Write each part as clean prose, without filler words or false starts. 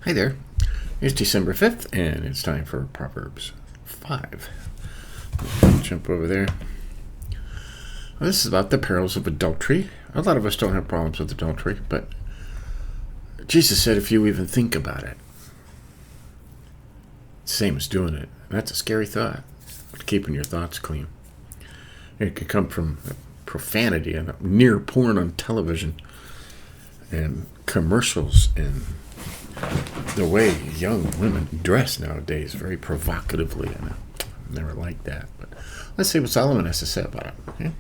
Hi there. It's December 5th, and it's time for Proverbs 5. Jump over there. Well, this is about the perils of adultery. A lot of us don't have problems with adultery, but Jesus said if you even think about it, it's the same as doing it. And that's a scary thought, keeping your thoughts clean. It could come from profanity and near porn on television and commercials and the way young women dress nowadays, very provocatively, and I never liked that. But let's see what Solomon has to say about it. Okay?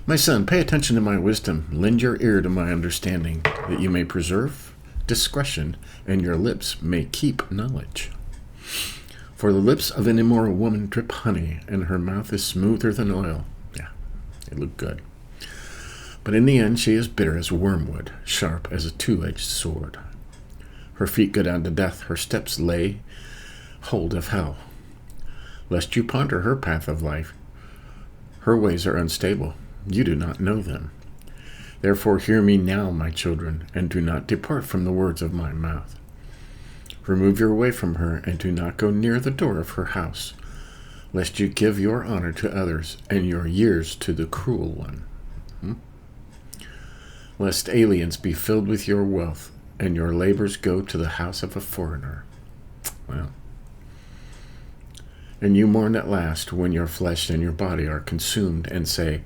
My son, pay attention to my wisdom. Lend your ear to my understanding, that you may preserve discretion, and your lips may keep knowledge. For the lips of an immoral woman drip honey, and her mouth is smoother than oil. Yeah, they look good. But in the end she is bitter as wormwood, sharp as a two-edged sword. Her feet go down to death, her steps lay hold of hell. Lest you ponder her path of life, her ways are unstable, you do not know them. Therefore hear me now, my children, and do not depart from the words of my mouth. Remove your way from her, and do not go near the door of her house, lest you give your honor to others, and your years to the cruel one. Lest aliens be filled with your wealth, and your labors go to the house of a foreigner. Well, and you mourn at last when your flesh and your body are consumed, and say,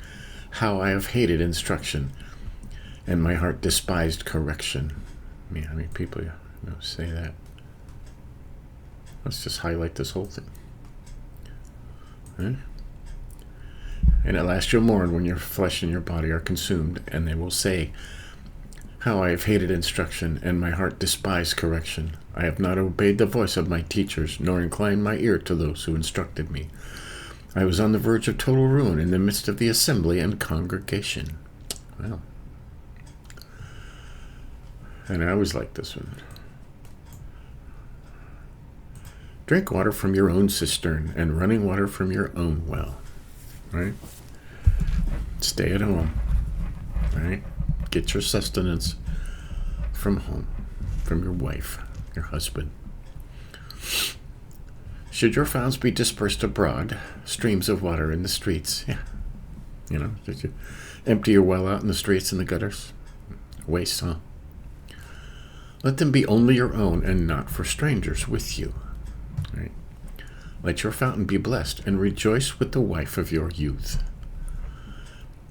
how I have hated instruction, and my heart despised correction. I mean, people say that. Let's just highlight this whole thing. Okay? And at last you'll mourn when your flesh and your body are consumed, and they will say, how I have hated instruction, and my heart despised correction. I have not obeyed the voice of my teachers, nor inclined my ear to those who instructed me. I was on the verge of total ruin in the midst of the assembly and congregation. Well, and I always like this one. Drink water from your own cistern, and running water from your own well. Right? Stay at home. Right? Get your sustenance from home, from your wife, your husband. Should your fountains be dispersed abroad, streams of water in the streets? Yeah. Did you empty your well out in the streets and the gutters? Waste, huh? Let them be only your own, and not for strangers with you. Right? Let your fountain be blessed, and rejoice with the wife of your youth.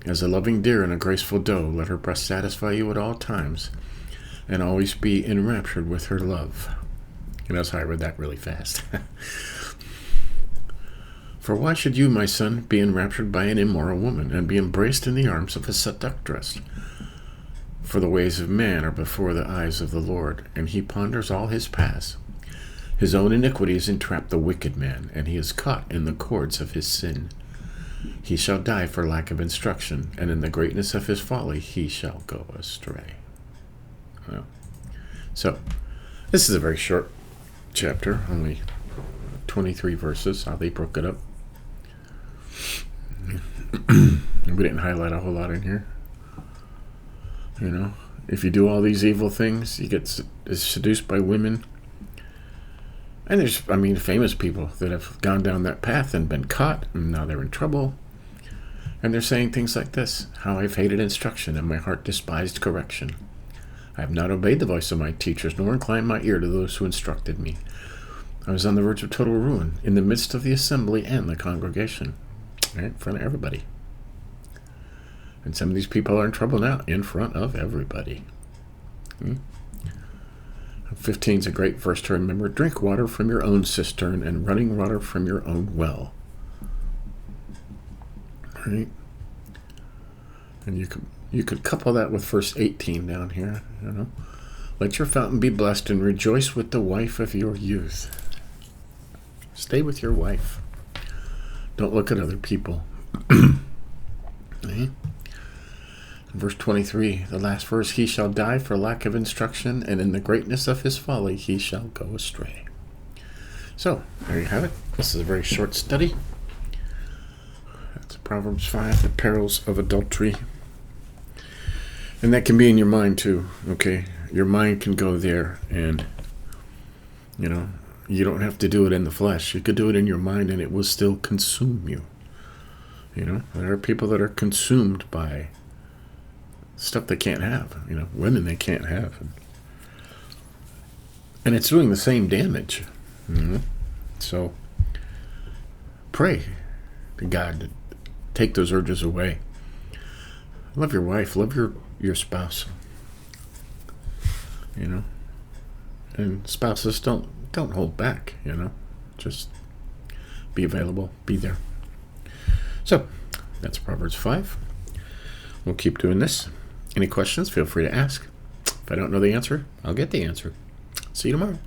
As a loving deer and a graceful doe, let her breast satisfy you at all times, and always be enraptured with her love. That's how I read that really fast. For why should you, my son, be enraptured by an immoral woman, and be embraced in the arms of a seductress? For the ways of man are before the eyes of the Lord, and he ponders all his paths. His own iniquities entrap the wicked man, and he is caught in the cords of his sin. He shall die for lack of instruction, and in the greatness of his folly he shall go astray. Well, so, this is a very short chapter, only 23 verses, how they broke it up. We didn't highlight a whole lot in here. If you do all these evil things, you get seduced by women. And there's, famous people that have gone down that path and been caught, and now they're in trouble. And they're saying things like this: how I've hated instruction, and my heart despised correction. I have not obeyed the voice of my teachers, nor inclined my ear to those who instructed me. I was on the verge of total ruin, in the midst of the assembly and the congregation. Right? In front of everybody. And some of these people are in trouble now, in front of everybody. 15 is a great verse to remember. Drink water from your own cistern, and running water from your own well. Right? And you could couple that with verse 18 down here. Let your fountain be blessed, and rejoice with the wife of your youth. Stay with your wife. Don't look at other people. Right? Verse 23, the last verse, he shall die for lack of instruction, and in the greatness of his folly he shall go astray. So, there you have it. This is a very short study. That's Proverbs 5, the perils of adultery. And that can be in your mind too, okay? your mind can go there, and you don't have to do it in the flesh. You could do it in your mind, and it will still consume you. There are people that are consumed by stuff they can't have. Women they can't have, and it's doing the same damage. So pray to God to take those urges away. Love your wife. Love your spouse. And spouses don't hold back. Just be available. Be there. So that's Proverbs 5. We'll keep doing this. Any questions? Feel free to ask. If I don't know the answer, I'll get the answer. See you tomorrow.